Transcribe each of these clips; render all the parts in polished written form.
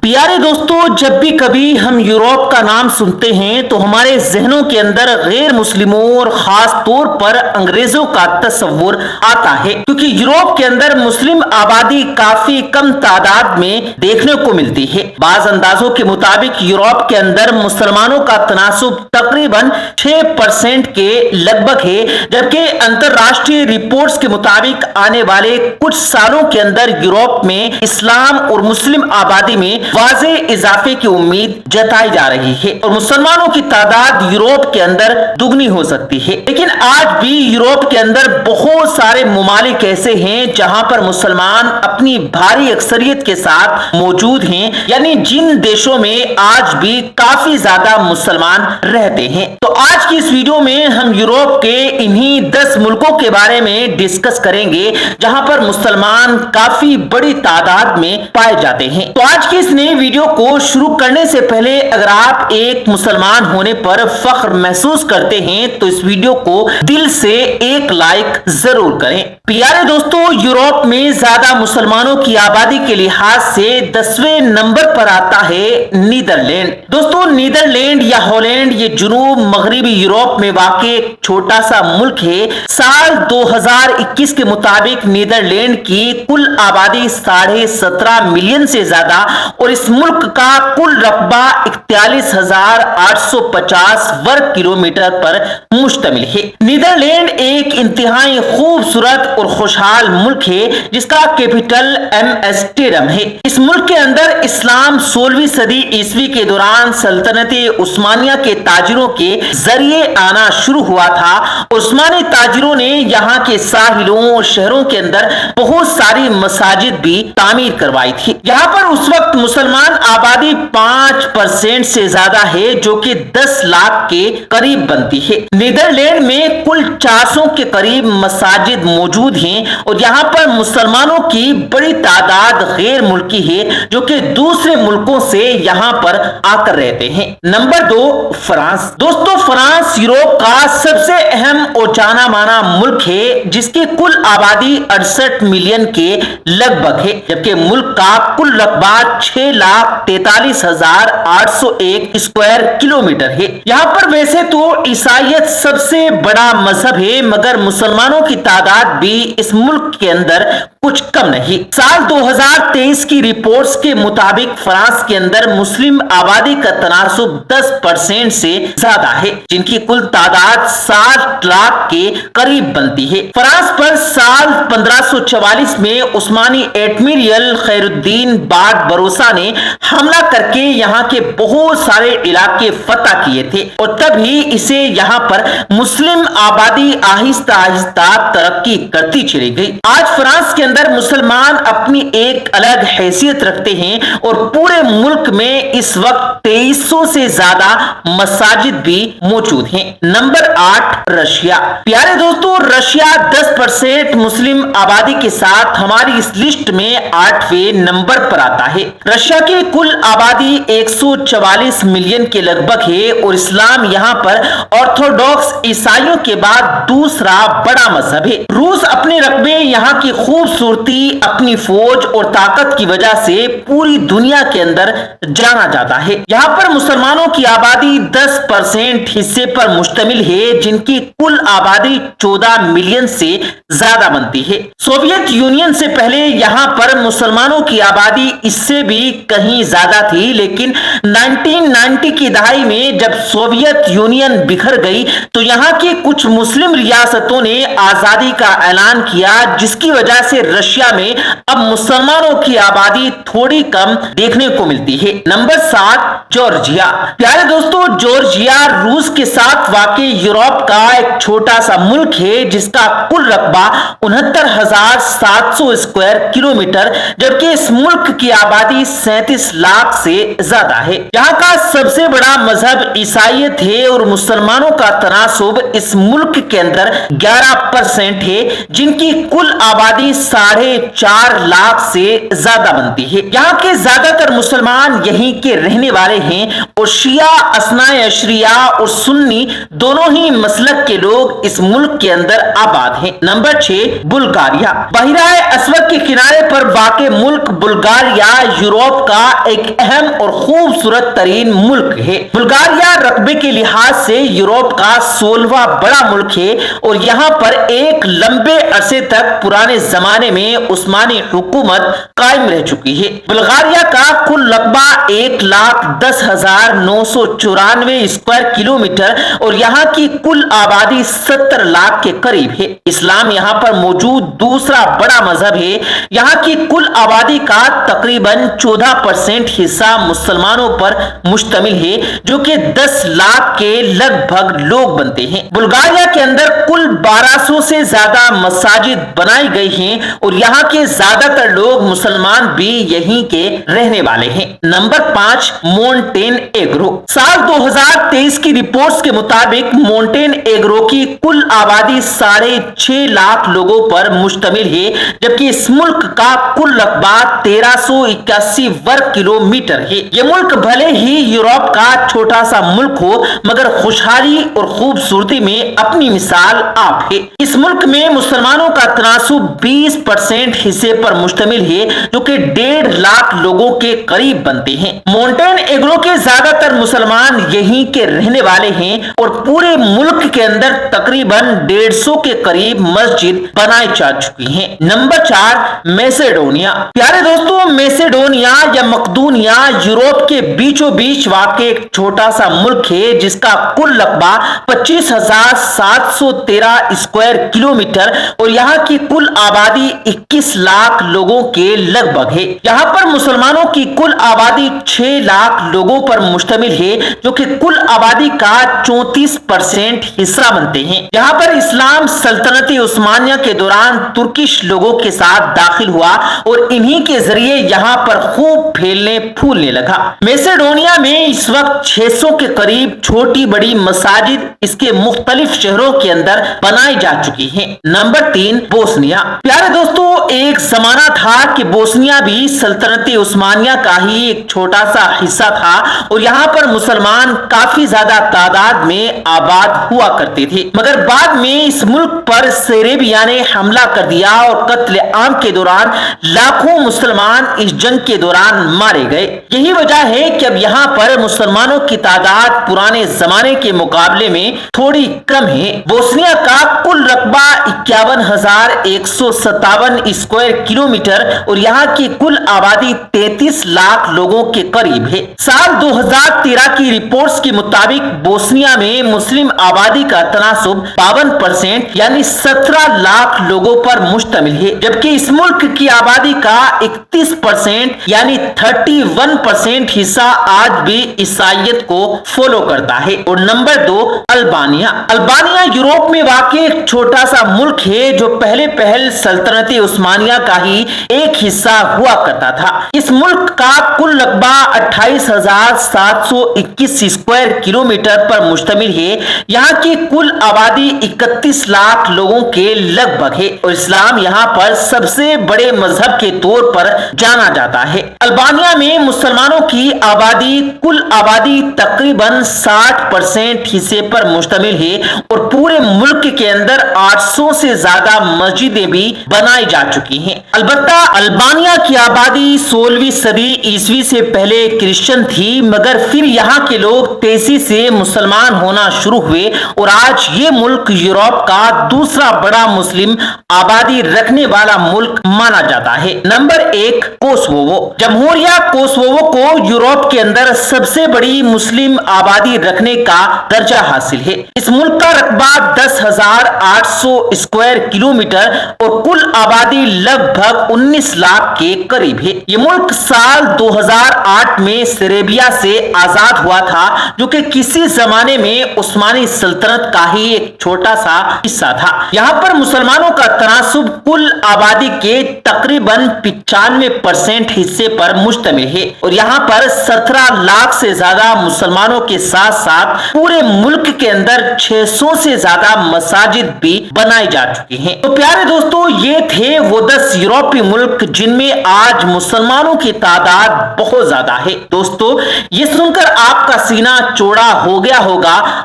پیارے دوستو، جب بھی کبھی ہم یورپ کا نام سنتے ہیں تو ہمارے ذہنوں کے اندر غیر مسلموں اور خاص طور پر انگریزوں کا تصور آتا ہے، کیونکہ یورپ کے اندر مسلم آبادی کافی کم تعداد میں دیکھنے کو ملتی ہے۔ بعض اندازوں کے مطابق یورپ کے اندر مسلمانوں کا تناسب تقریباً 6% کے لگ بھگ ہے، جبکہ انترراشٹریہ رپورٹس کے مطابق آنے والے کچھ سالوں کے اندر یورپ میں اسلام اور مسلم آبادی میں واضح اضافے کی امید جتائی جا رہی ہے اور مسلمانوں کی تعداد یورپ کے اندر دگنی ہو سکتی ہے۔ لیکن آج بھی یورپ کے اندر بہت سارے ممالک ایسے ہیں جہاں پر مسلمان اپنی بھاری اکثریت کے ساتھ موجود ہیں، یعنی جن دیشوں میں آج بھی کافی زیادہ مسلمان رہتے ہیں۔ تو آج کی اس ویڈیو میں ہم یورپ کے انہی 10 ملکوں کے بارے میں ڈسکس کریں گے جہاں پر مسلمان کافی بڑی تعداد میں پائے جاتے ہیں۔ تو آج کی اس نئی ویڈیو کو شروع کرنے سے پہلے اگر آپ ایک مسلمان ہونے پر فخر محسوس کرتے ہیں تو اس ویڈیو کو دل سے ایک لائک ضرور کریں۔ پیارے دوستو، یورپ میں زیادہ مسلمانوں کی آبادی کے لحاظ سے 10ویں نمبر پر آتا ہے نیدرلینڈ۔ دوستو، نیدرلینڈ یا ہالینڈ یہ جنوب مغربی یورپ میں واقع ایک چھوٹا سا ملک ہے۔ سال 2021 کے مطابق نیدرلینڈ کی کل آبادی 17.5 ملین سے زیادہ اور اس ملک کا کل رقبہ 41,850 ورگ کلومیٹر پر مشتمل ہے۔ نیدرلینڈ ایک انتہائی خوبصورت اور خوشحال ملک ہے جس کا کیپٹل ایمسٹرڈیم ہے۔ اس ملک کے اندر اسلام 16ویں صدی عیسوی کے دوران سلطنت عثمانیہ کے تاجروں کے ذریعے آنا شروع ہوا تھا اور عثمانی تاجروں نے یہاں کے ساحلوں اور شہروں کے اندر بہت ساری مساجد بھی تعمیر کروائی تھی۔ یہاں پر اس وقت مسلمان آبادی 5% سے زیادہ ہے جو کہ 10 لاکھ کے قریب بنتی ہے۔ نیدرلینڈ میں کل 400 کے قریب مساجد موجود ہیں اور یہاں پر مسلمانوں کی بڑی تعداد غیر ملکی ہے جو کہ دوسرے ملکوں سے یہاں پر آ کر رہتے ہیں۔ Number 2، France. دوستو، فرانس یورپ کا سب سے اہم اور جانا مانا ملک ہے جس کی کل آبادی 68 ملین کے لگ بھگ ہے، جبکہ ملک کا کل رقبہ 6,43,801 اسکوائر کلومیٹر ہے۔ یہاں پر ویسے تو عیسائیت سب سے بڑا مذہب ہے مگر مسلمانوں کی تعداد بھی اس ملک کے اندر کچھ کم نہیں۔ سال 2023 کی رپورٹس کے مطابق فرانس کے اندر مسلم آبادی کا تناسب 10% سے زیادہ ہے جن کی کل تعداد 60 لاکھ کے قریب بنتی ہے۔ فرانس پر سال 1544 میں عثمانی ایڈمرل خیر الدین بارڈ بروسا نے حملہ کر کے یہاں کے بہت سارے علاقے فتح کیے تھے اور تب ہی اسے یہاں پر مسلم آبادی آہستہ آہستہ ترقی کرتی چلی گئی۔ آج فرانس کے اندر مسلمان اپنی ایک الگ حیثیت رکھتے ہیں اور پورے ملک میں اس وقت 2300 سے زیادہ مساجد بھی موجود ہیں۔ Number 8، Russia. پیارے دوستو، رشیا 10% مسلم آبادی کے ساتھ ہماری اس لسٹ میں 8ویں نمبر پر آتا ہے۔ رشیا کی کل آبادی 144 ملین کے لگ بھگ ہے اور اسلام یہاں پر آرتھوڈاکس عیسائیوں کے بعد دوسرا بڑا مذہب ہے۔ روس اپنے رقبے، یہاں کی خوبصورتی، اپنی فوج اور طاقت کی وجہ سے پوری دنیا کے اندر جانا جاتا ہے۔ یہاں پر مسلمانوں کی آبادی 10% حصے پر مشتمل ہے جن کی کل آبادی 14 ملین سے زیادہ بنتی ہے۔ سوویت یونین سے پہلے یہاں پر مسلمانوں کی آبادی اس سے بھی کہیں زیادہ تھی، لیکن 1990 کی دہائی میں جب سوویت یونین بکھر گئی تو یہاں کی کچھ مسلم ریاستوں نے آزادی کا اعلان کیا جس کی وجہ سے رشیا میں اب مسلمانوں کی آبادی تھوڑی کم دیکھنے کو ملتی ہے۔ Number 7، Georgia. پیارے دوستو، جارجیا روس کے ساتھ واقع یورپ کا ایک چھوٹا سا ملک ہے جس کا کل رقبہ 69,700 اسکوائر کلومیٹر جبکہ اس ملک کی آبادی 37 لاکھ سے زیادہ ہے۔ یہاں کا سب سے بڑا مذہب عیسائیت ہے اور مسلمانوں کا تناسب اس ملک کے اندر 11% ہے جن کی کل آبادی 4.5 لاکھ سے زیادہ بنتی ہے۔ یہاں کے زیادہ تر مسلمان یہیں کے رہنے والے ہیں اور شیعہ، اثناء عشریہ اور سنی دونوں ہی مسلک کے لوگ اس ملک کے اندر آباد ہیں۔ Number 6، Bulgaria. بحیرہ اسود کے کنارے پر واقع ملک بلغاریہ یورپ यूरोप का एक अहम और खूबसूरत तरीन मुल्क है। बुल्गारिया रकबे के लिहाज से यूरोप का 16वां बड़ा मुल्क है और यहाँ पर एक लंबे अरसे तक पुराने जमाने में उस्मानी हुकूमत कायम रह चुकी है। बुल्गारिया का कुल रकबा 1,10,994 स्क्वायर किलोमीटर और यहाँ की कुल आबादी 70 लाख के करीब है। इस्लाम यहाँ पर मौजूद दूसरा बड़ा मजहब है। यहाँ की कुल आबादी का तकरीबन 14% हिस्सा मुसलमानों पर मुश्तमिल है, जो कि 10 लाख के लगभग लोग बनते हैं। बुल्गारिया के अंदर कुल 1200 से ज्यादा मसाजिद बनाई गई हैं और यहाँ के ज्यादातर लोग मुसलमान भी यहीं के रहने वाले हैं। Number 5, Montenegro. साल 2023 की रिपोर्ट्स के मुताबिक मोंटेनेग्रो की कुल आबादी 6.5 लाख लोगों पर मुश्तमिल है, जबकि इस मुल्क का कुल रकबा 1381 वर्ग किलोमीटर है। ये मुल्क भले ही यूरोप का छोटा सा मुल्क हो, मगर खुशहाली और खूबसूरती में अपनी मिसाल आप है। इस मुल्क में मुसलमानों का तनासुब 20% हिस्से पर मुश्तमिल है, जो कि 1.5 लाख लोगों के करीब बनते हैं। मोंटेनेग्रो के ज्यादातर मुसलमान यहीं के रहने वाले हैं और पूरे मुल्क के अंदर तकरीबन 150 के करीब मस्जिद बनाई जा चुकी हैं। नंबर 4, मैसेडोनिया। प्यारे दोस्तों, मैसेडोनिया या मकदूनिया यूरोप के बीचों बीच वाक़े एक छोटा सा मुल्क है, जिसका कुल रकबा 25,713 स्क्वायर किलोमीटर और यहाँ की कुल आबादी 21 लाख लोगों के लगभग है। यहाँ पर मुसलमानों की कुल आबादी 6 लाख लोगों पर मुश्तमिल है, जो कि कुल आबादी का 34% हिस्सा बनते हैं। यहाँ पर इस्लाम सल्तनत उस्मानिया के दौरान तुर्किश लोगों के साथ दाखिल हुआ और इन्हीं के जरिए यहाँ पर खूब फैलने फूलने लगा। मैसेडोनिया में इस वक्त 600 के करीब छोटी बड़ी मसाजिद इसके मुख्तलिफ शहरों के अंदर बनाई जा चुकी हैं। Number 3, Bosnia. प्यारे दोस्तों, एक जमाना था कि बोस्निया भी सल्तनत उस्मानिया का ही एक छोटा सा हिस्सा था और यहाँ पर मुसलमान काफी ज्यादा तादाद में आबाद हुआ करते थे, मगर बाद में इस मुल्क पर सेरेबिया ने हमला कर दिया और कत्ल आम के दौरान लाखों मुसलमान इस जंग के दौरान मारे गए। यही वजह है कि अब यहाँ पर मुसलमानों की तादाद पुराने जमाने के मुकाबले में थोड़ी कम है। बोस्निया का कुल रकबा 51,157 स्क्वायर किलोमीटर और यहाँ की कुल आबादी 33 लाख लोगों के करीब है। साल 2013 की रिपोर्ट्स के मुताबिक बोस्निया में मुस्लिम आबादी का तनासुब 52% यानी 17 लाख लोगों पर मुश्तमिल है, जबकि इस मुल्क की आबादी का 31% यानी 31% हिस्सा आज भी ईसाईयत को फॉलो करता है। और नंबर 2, अल्बानिया। अल्बानिया यूरोप में वाक़ एक छोटा सा मुल्क है, जो पहले सल्तनत उस्मानिया का ही एक हिस्सा हुआ करता था। इस मुल्क का कुल रकबा 28,721 स्क्वायर किलोमीटर पर मुश्तमिल है। यहाँ की कुल आबादी 31 लाख लोगों के लगभग है और इस्लाम यहाँ पर सबसे बड़े मजहब के तौर पर जाना जाता है। अल्बानिया में मुसलमानों की आबादी कुल आबादी तकरीबन 60% हिस्से पर मुश्तमिल है और पूरे मुल्क के अंदर 800 से ज्यादा मस्जिदें भी बनाई जा चुकी हैं। अलबत्ता अल्बानिया की आबादी 16वीं सदी ईस्वी से पहले क्रिश्चियन थी, मगर फिर यहाँ के लोग तेजी से मुसलमान होना शुरू हुए और आज ये मुल्क यूरोप का दूसरा बड़ा मुस्लिम आबादी रखने वाला मुल्क माना जाता है। Number 1, Kosovo. जमहूरिया कोसोवो को यूरोप के अंदर सबसे बड़ी मुस्लिम आबादी रखने का दर्जा हासिल है। इस मुल्क का रकबा 10,800 स्क्वायर किलोमीटर और कुल आबादी लगभग 19 लाख के करीब है। ये मुल्क साल 2008 में सेरेबिया से आजाद हुआ था, जो कि किसी जमाने में उस्मानी सल्तनत का ही एक छोटा सा हिस्सा था। यहाँ पर मुसलमानों का तनासुब कुल आबादी के तकरीबन 95% हिस्से पर मुश्तमिल है और यहाँ पर 17 लाख से ज्यादा मुसलमानों के साथ साथ पूरे मुल्क के अंदर 600 से ज्यादा मसाजिद भी बनाई जा चुकी हैं। तो प्यारे दोस्तों, ये थे वो 10 यूरोपीय मुल्क जिनमें आज मुसलमानों की तादाद बहुत ज्यादा है। दोस्तों, ये सुनकर आपका सीना चौड़ा हो गया होगा।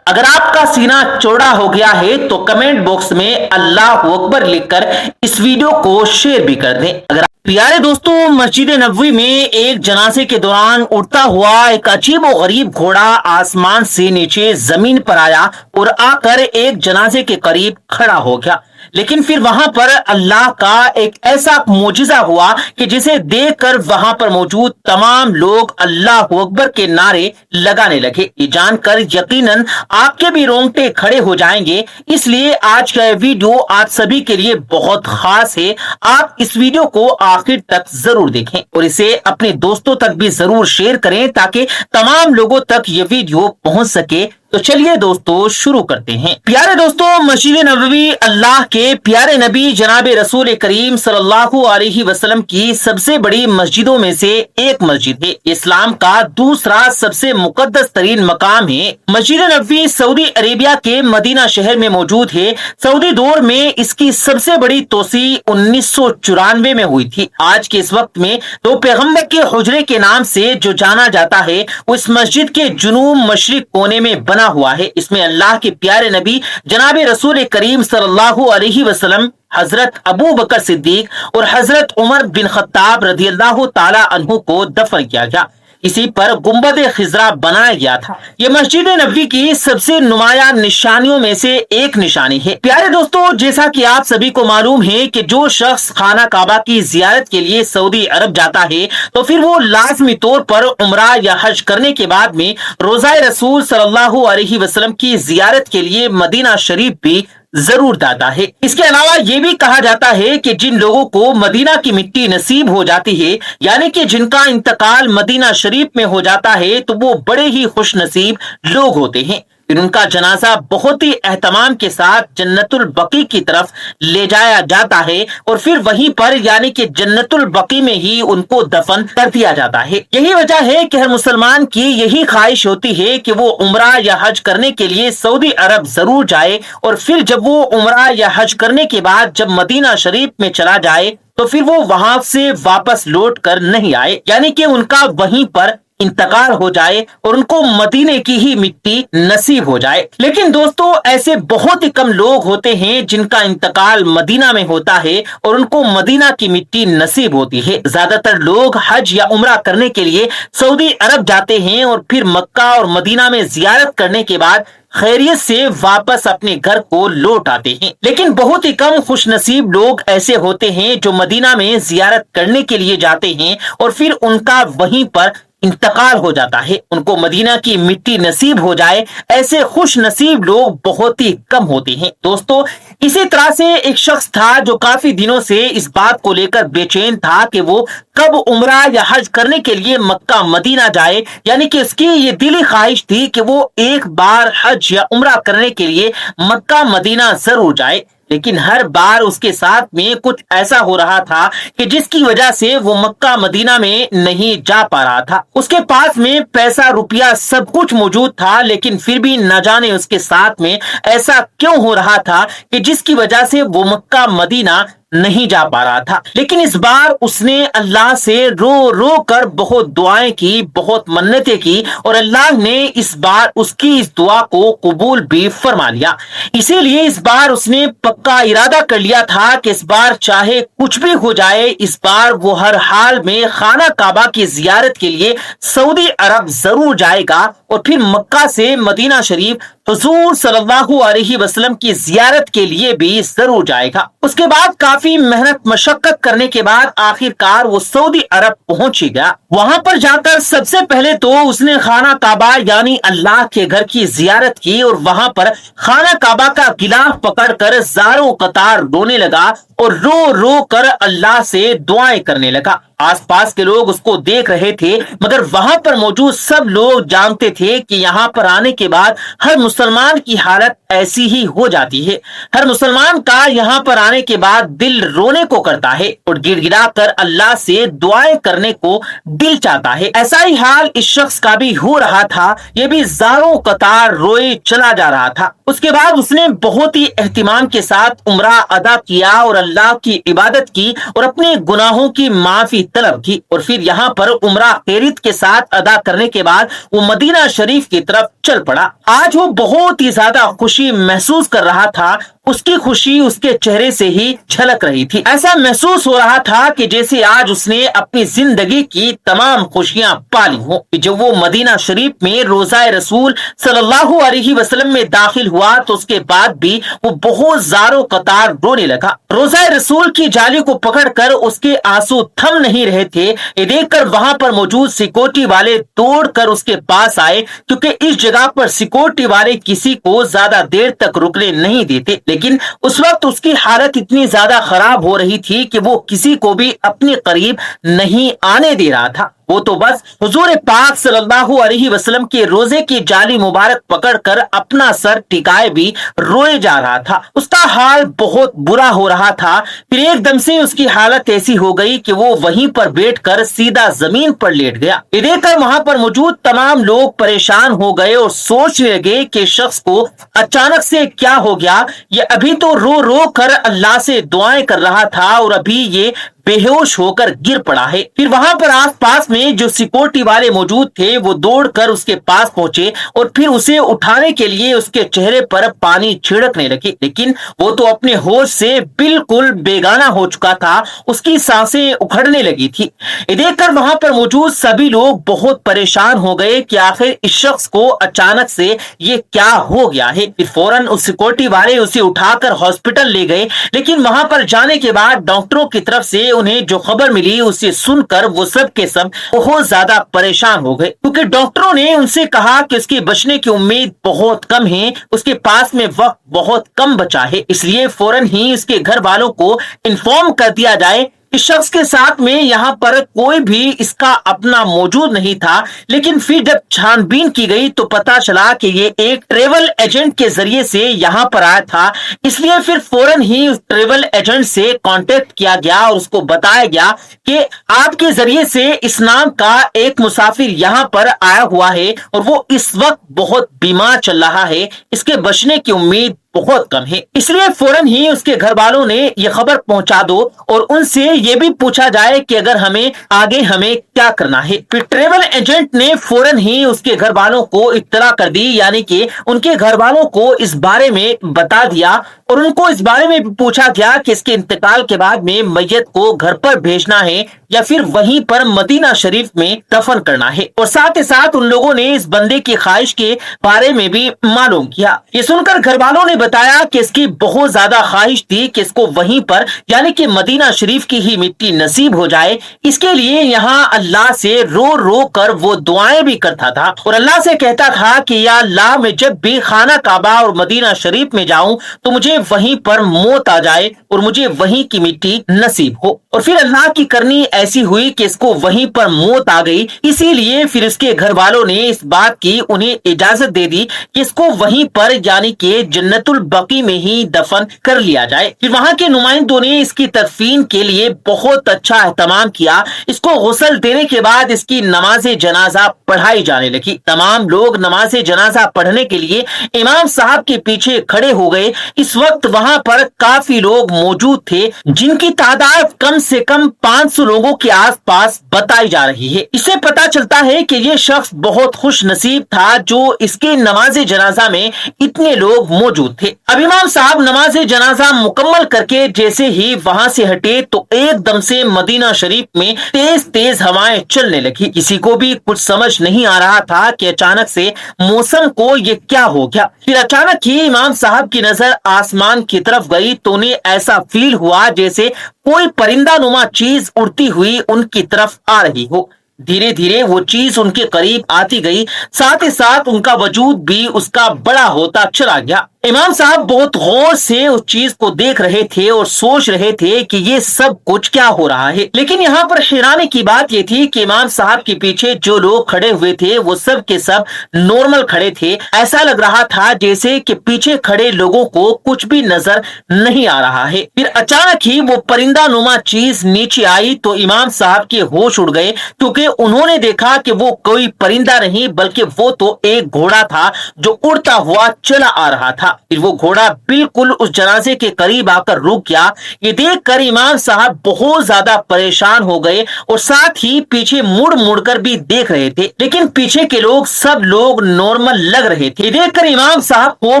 अगर आपका सीना चौड़ा हो गया है तो कमेंट बॉक्स में अल्लाह अकबर लिखकर इस वीडियो को शेयर भी कर दें। अगर प्यारे दोस्तों, मस्जिद नबवी में एक जनाजे के दौरान उड़ता हुआ एक अजीब और गरीब घोड़ा आसमान से नीचे जमीन पर आया और आकर एक जनाजे के करीब खड़ा हो गया। लेकिन फिर वहां पर अल्लाह का एक ऐसा मोजिजा हुआ कि जिसे देखकर वहां पर मौजूद तमाम लोग अल्लाह अकबर के नारे लगाने लगे। ये जानकर यकीनन आपके भी रोंगटे खड़े हो जाएंगे, इसलिए आज का वीडियो आप सभी के लिए बहुत खास है। आप इस वीडियो को आखिर तक जरूर देखें और इसे अपने दोस्तों तक भी जरूर शेयर करें ताकि तमाम लोगों तक ये वीडियो पहुंच सके। तो चलिए दोस्तों शुरू करते हैं। प्यारे दोस्तों, मस्जिद नबवी अल्लाह के प्यारे नबी जनाब रसूल करीम सल्लल्लाहु अलैहि वसल्लम की सबसे बड़ी मस्जिदों में से एक मस्जिद है। इस्लाम का दूसरा सबसे मुकद्दस तरीन मकाम है। मस्जिद नबवी सऊदी अरेबिया के मदीना शहर में मौजूद है। सऊदी दौर में इसकी सबसे बड़ी तोसी 1994 में हुई थी। आज के इस वक्त में तो पैगंबर के हुजरे के नाम से जो जाना जाता है, उस मस्जिद के जुनूब मशरिक कोने में बना हुआ है। इसमें अल्लाह के प्यारे नबी जनाब रसूल करीम सल्लल्लाहु अलैहि वसल्लम, हजरत अबू बकर सिद्दीक और हजरत उमर बिन खत्ताब रदियल्लाहु ताला अन्हु को दफन किया गया। इसी पर गुंबद खिजरा बनाया गया था। यह मस्जिद नबवी की सबसे नुमाया निशानियों में से एक निशानी है। प्यारे दोस्तों, जैसा कि आप सभी को मालूम है कि जो शख्स खाना काबा की जियारत के लिए सऊदी अरब जाता है तो फिर वो लाजमी तौर पर उम्रा या हज करने के बाद में रोज़ाए रसूल सल्लल्लाहु अलैहि वसल्लम की जियारत के लिए मदीना शरीफ भी जरूर जाता है। इसके अलावा ये भी कहा जाता है कि जिन लोगों को मदीना की मिट्टी नसीब हो जाती है, यानी कि जिनका इंतकाल मदीना शरीफ में हो जाता है, तो वो बड़े ही खुश नसीब लोग होते हैं। फिर उनका जनाजा बहुत ही एहतमाम के साथ जन्नतुल बकी की तरफ ले जाया जाता है और फिर वहीं पर यानी कि जन्नतुल बकी में ही उनको दफन कर दिया जाता है। यही वजह है कि हर मुसलमान की यही ख्वाहिश होती है कि वो उम्रा या हज करने के लिए सऊदी अरब जरूर जाए और फिर जब वो उम्रा या हज करने के बाद जब मदीना शरीफ में चला जाए तो फिर वो वहां से वापस लौट कर नहीं आए, यानी कि उनका वहीं पर इंतकाल हो जाए और उनको मदीने की ही मिट्टी नसीब हो जाए। लेकिन दोस्तों, ऐसे बहुत ही कम लोग होते हैं जिनका इंतकाल मदीना में होता है और उनको मदीना की मिट्टी नसीब होती है। ज्यादातर लोग हज या उम्रा करने के लिए सऊदी अरब जाते हैं और फिर मक्का और मदीना में जियारत करने के बाद खैरियत से वापस अपने घर को लौट आते हैं। लेकिन बहुत ही कम खुशनसीब लोग ऐसे होते हैं जो मदीना में जियारत करने के लिए जाते हैं और फिर उनका वहीं पर इंतकाल हो जाता है, उनको मदीना की मिट्टी नसीब हो जाए। ऐसे खुश नसीब लोग बहुत ही कम होते हैं। दोस्तों, इसी तरह से एक शख्स था जो काफी दिनों से इस बात को लेकर बेचैन था कि वो कब उम्रा या हज करने के लिए मक्का मदीना जाए, यानी कि उसकी ये दिली ख्वाहिश थी कि वो एक बार हज या उम्रा करने के लिए मक्का मदीना जरूर जाए। लेकिन हर बार उसके साथ में कुछ ऐसा हो रहा था कि जिसकी वजह से वो मक्का मदीना में नहीं जा पा रहा था। उसके पास में पैसा रुपया सब कुछ मौजूद था, लेकिन फिर भी न जाने उसके साथ में ऐसा क्यों हो रहा था कि जिसकी वजह से वो मक्का मदीना नहीं जा पा रहा था। लेकिन इस बार उसने अल्लाह से रो रो कर बहुत दुआएं की, बहुत मन्नतें की और अल्लाह ने इस बार उसकी इस दुआ को कबूल भी फरमा लिया। इसीलिए इस बार उसने पक्का इरादा कर लिया था कि इस बार चाहे कुछ भी हो जाए, इस बार वो हर हाल में खाना काबा की जियारत के लिए सऊदी अरब जरूर जाएगा और फिर मक्का से मदीना शरीफ हुजूर सल्लल्लाहु अलैहि वसल्लम की जियारत के लिए भी जरूर जाएगा। उसके बाद काफी मेहनत मशक्कत करने के बाद आखिरकार वो सऊदी अरब पहुंच ही गया। वहां पर जाकर सबसे पहले तो उसने खाना काबा यानी अल्लाह के घर की जियारत की और वहां पर खाना काबा का गिलाफ पकड़कर ज़ारों कतार रोने लगा और रो रो कर अल्लाह से दुआएं करने लगा। आसपास के लोग उसको देख रहे थे, मगर वहां पर मौजूद सब लोग जानते थे कि यहाँ पर आने के बाद हर मुसलमान की हालत ऐसी ही हो जाती है। हर मुसलमान का यहाँ पर आने के बाद दिल रोने को करता है और गिड़गिड़ा कर अल्लाह से दुआएं करने को दिल चाहता है। ऐसा ही हाल इस शख्स का भी हो रहा था। ये भी ज़ारों कतार रोए चला जा रहा था। उसके बाद उसने बहुत ही एहतिमाम के साथ उम्रा अदा किया और अल्लाह की इबादत की और अपने गुनाहों की माफी तलब की और फिर यहाँ पर उम्रा खैरियत के साथ अदा करने के बाद वो मदीना शरीफ की तरफ चल पड़ा। आज वो बहुत ही ज्यादा खुशी महसूस कर रहा था اس کی خوشی اس کے چہرے سے ہی جھلک رہی تھی۔ ایسا محسوس ہو رہا تھا کہ جیسے آج اس نے اپنی زندگی کی تمام خوشیاں پالی ہوں۔ جب وہ مدینہ شریف میں روضہ رسول صلی اللہ علیہ وسلم میں داخل ہوا تو اس کے بعد بھی وہ بہت زاروں قطار رونے لگا۔ روضہ رسول کی جالی کو پکڑ کر اس کے آنسو تھم نہیں رہے تھے۔ یہ دیکھ کر وہاں پر موجود سیکورٹی والے دوڑ کر اس کے پاس آئے، کیونکہ اس جگہ پر سیکورٹی والے کسی کو زیادہ دیر تک رکنے نہیں دیتے، لیکن اس وقت اس کی حالت اتنی زیادہ خراب ہو رہی تھی کہ وہ کسی کو بھی اپنے قریب نہیں آنے دے رہا تھا۔ وہ تو بس حضور پاک صلی اللہ علیہ وسلم کے روزے کی جالی مبارک پکڑ کر اپنا سر ٹکائے بھی روئے جا رہا تھا۔ اس کا حال بہت برا ہو رہا تھا۔ پھر ایک دم سے اس کی حالت ایسی ہو گئی کہ وہ وہیں پر بیٹھ کر سیدھا زمین پر لیٹ گیا۔ یہ دیکھ کر وہاں پر موجود تمام لوگ پریشان ہو گئے اور سوچنے لگے کہ شخص کو اچانک سے کیا ہو گیا۔ یہ ابھی تو رو رو کر اللہ سے دعائیں کر رہا تھا اور ابھی یہ بے ہوش ہو کر گر پڑا ہے۔ پھر وہاں پر آس پاس میں جو سیکورٹی والے موجود تھے وہ دوڑ کر اس کے پاس پہنچے اور پھر اسے اٹھانے کے لیے اس کے چہرے پر پانی چھڑکنے لگے، لیکن وہ تو اپنے ہوش سے بالکل بیگانہ ہو چکا تھا۔ اس کی سانسیں اکھڑنے لگی تھی۔ یہ دیکھ کر وہاں پر موجود سبھی لوگ بہت پریشان ہو گئے کہ آخر اس شخص کو اچانک سے یہ کیا ہو گیا ہے۔ پھر فوراً اس سیکورٹی والے اسے اٹھا کر ہاسپٹل لے گئے، لیکن وہاں پر جانے کے بعد ڈاکٹروں کی طرف سے انہیں جو خبر ملی اسے سن کر وہ سب کے سب بہت زیادہ پریشان ہو گئے، کیونکہ ڈاکٹروں نے ان سے کہا کہ اس کے بچنے کی امید بہت کم ہے، اس کے پاس میں وقت بہت کم بچا ہے، اس لیے فوراً ہی اس کے گھر والوں کو انفارم کر دیا جائے۔ اس شخص کے ساتھ میں یہاں پر کوئی بھی اس کا اپنا موجود نہیں تھا، لیکن پھر جب چھان بین کی گئی تو پتا چلا کہ یہ ایک ٹریول ایجنٹ کے ذریعے سے یہاں پر آیا تھا۔ اس لیے پھر فوراً ہی اس ٹریول ایجنٹ سے کانٹیکٹ کیا گیا اور اس کو بتایا گیا کہ آپ کے ذریعے سے اس نام کا ایک مسافر یہاں پر آیا ہوا ہے اور وہ اس وقت بہت بیمار چل رہا ہے، اس کے بچنے کی امید بہت کم ہے، اس لیے فوراً ہی اس کے گھر والوں نے یہ خبر پہنچا دو اور ان سے یہ بھی پوچھا جائے کہ اگر ہمیں کیا کرنا ہے۔ پھر ٹریول ایجنٹ نے فوراً ہی اس کے گھر والوں کو اطلاع کر دی، یعنی کہ ان کے گھر والوں کو اس بارے میں بتا دیا اور ان کو اس بارے میں پوچھا گیا کہ اس کے انتقال کے بعد میں میت کو گھر پر بھیجنا ہے یا پھر وہیں پر مدینہ شریف میں دفن کرنا ہے، اور ساتھ ہی ساتھ ان لوگوں نے اس بندے کی خواہش کے بارے میں بھی معلوم کیا۔ یہ سن کر گھر والوں نے بتایا کہ اس کی بہت زیادہ خواہش تھی کہ اس کو وہیں پر یعنی کہ مدینہ شریف کی ہی مٹی نصیب ہو جائے، اس کے لیے یہاں اللہ سے رو رو کر وہ دعائیں بھی کرتا تھا اور اللہ سے کہتا تھا کہ یا اللہ، میں جب بھی خانہ کعبہ اور مدینہ شریف میں جاؤں تو مجھے وہیں پر موت آ جائے اور مجھے وہیں کی مٹی نصیب ہو۔ اور پھر اللہ کی کرنی ایسی ہوئی کہ اس کو وہیں پر موت آ گئی، اسی لیے پھر اس کے گھر والوں نے اس بات کی انہیں اجازت دے دی کہ اس کو وہیں پر یعنی کہ جنت البقیع میں ہی دفن کر لیا جائے۔ پھر وہاں کے نمائندوں نے اس کی تدفین کے لیے بہت اچھا اہتمام کیا۔ اس کو غسل دینے کے بعد اس کی نماز جنازہ پڑھائی جانے لگی۔ تمام لوگ نماز جنازہ پڑھنے کے لیے امام صاحب کے پیچھے کھڑے ہو گئے۔ اس وقت وہاں پر کافی لوگ موجود تھے جن کی تعداد کم سے کم 500 لوگوں کے آس پاس بتائی جا رہی ہے۔ اس سے پتا چلتا ہے کہ یہ شخص بہت خوش نصیب تھا جو اس کے نماز جنازہ میں اتنے لوگ موجود تھے۔ اب امام صاحب نماز جنازہ مکمل کر کے جیسے ہی وہاں سے ہٹے تو ایک دم سے مدینہ شریف میں تیز تیز ہوائیں چلنے لگی۔ کسی کو بھی کچھ سمجھ نہیں آ رہا تھا کہ اچانک سے موسم کو یہ کیا ہو گیا۔ پھر اچانک ہی امام صاحب کی نظر آسمان کی طرف گئی تو انہیں ایسا فیل ہوا جیسے کوئی پرندہ نما چیز اڑتی ہوئی ان کی طرف آ رہی ہو۔ دھیرے دھیرے وہ چیز ان کے قریب آتی گئی، ساتھ ہی ساتھ ان کا وجود بھی اس کا بڑا ہوتا چلا گیا۔ امام صاحب بہت غور سے اس چیز کو دیکھ رہے تھے اور سوچ رہے تھے کہ یہ سب کچھ کیا ہو رہا ہے، لیکن یہاں پر حیرانے کی بات یہ تھی کہ امام صاحب کے پیچھے جو لوگ کھڑے ہوئے تھے وہ سب کے سب نارمل کھڑے تھے۔ ایسا لگ رہا تھا جیسے کہ پیچھے کھڑے لوگوں کو کچھ بھی نظر نہیں آ رہا ہے۔ پھر اچانک ہی وہ پرندہ نما چیز نیچے آئی تو امام صاحب کے ہوش اڑ گئے، کیونکہ انہوں نے دیکھا کہ وہ کوئی پرندہ نہیں بلکہ وہ تو ایک گھوڑا تھا جو اڑتا ہوا چلا آ رہا تھا۔ था। फिर वो घोड़ा बिल्कुल उस जनाजे के करीब आकर रुक गया। ये देख कर इमाम साहब बहुत ज्यादा परेशान हो गए और साथ ही पीछे मुड़ मुड़ कर भी देख रहे थे, लेकिन पीछे के लोग सब लोग नॉर्मल लग रहे थे। देखकर इमाम साहब को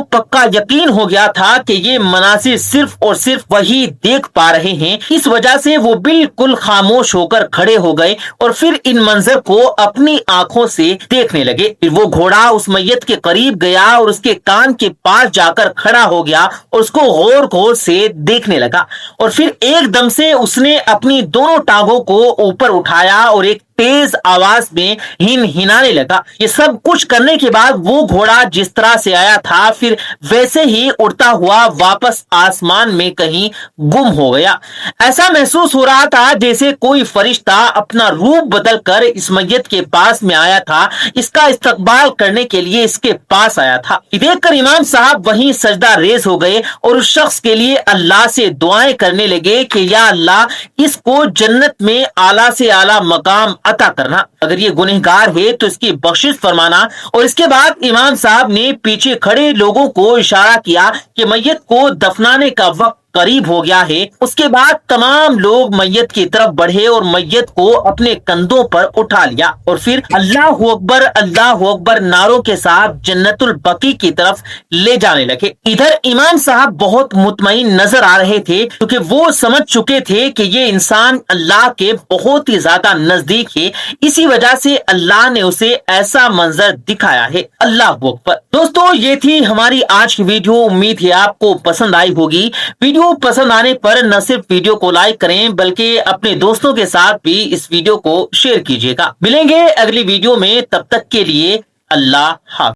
पक्का यकीन हो गया था कि ये मनासिर सिर्फ और सिर्फ वही देख पा रहे हैं। इस वजह से वो बिल्कुल खामोश होकर खड़े हो गए और फिर इन मंजर को अपनी आंखों से देखने लगे। फिर वो घोड़ा उस मैयत के करीब गया और उसके कान के पास जाकर खड़ा हो गया और उसको गौर गौर से देखने लगा और फिर एकदम से उसने अपनी दोनों टांगों को ऊपर उठाया और एक तेज आवाज में हिनहिनाने लगा। ये सब कुछ करने के बाद वो घोड़ा जिस तरह से आया था फिर वैसे ही उड़ता हुआ वापस आसमान में कहीं गुम हो गया। ऐसा महसूस हो रहा था जैसे कोई फरिश्ता अपना रूप बदलकर इस मैयत के पास में आया था, इसका इस्तकबाल करने के लिए इसके पास आया था। देखकर इमाम साहब वहीं सजदा रेज हो गए और उस शख्स के लिए अल्लाह से दुआएं करने लगे कि या अल्लाह, इसको जन्नत में आला से आला मकाम अता करना, अगर ये गुनहगार है तो इसकी बख्शिश फरमाना। और इसके बाद इमाम साहब ने पीछे खड़े लोगों को इशारा किया कि मैयत को दफनाने का वक्त करीब हो गया है। उसके बाद तमाम लोग मैयत की तरफ बढ़े और मैयत को अपने कंधों पर उठा लिया और फिर अल्लाह अकबर नारों के साथ जन्नतुल बकी की तरफ ले जाने लगे। इधर इमाम साहब बहुत मुतमईन नजर आ रहे थे क्योंकि वो समझ चुके थे कि ये इंसान अल्लाह के बहुत ही ज्यादा नजदीक है, इसी वजह से अल्लाह ने उसे ऐसा मंजर दिखाया है। अल्लाह अकबर। दोस्तों, ये थी हमारी आज की वीडियो। उम्मीद है आपको पसंद आई होगी। वीडियो पसंद आने पर न सिर्फ वीडियो को लाइक करें बल्कि अपने दोस्तों के साथ भी इस वीडियो को शेयर कीजिएगा। मिलेंगे अगली वीडियो में, तब तक के लिए अल्लाह हाफ़िज़।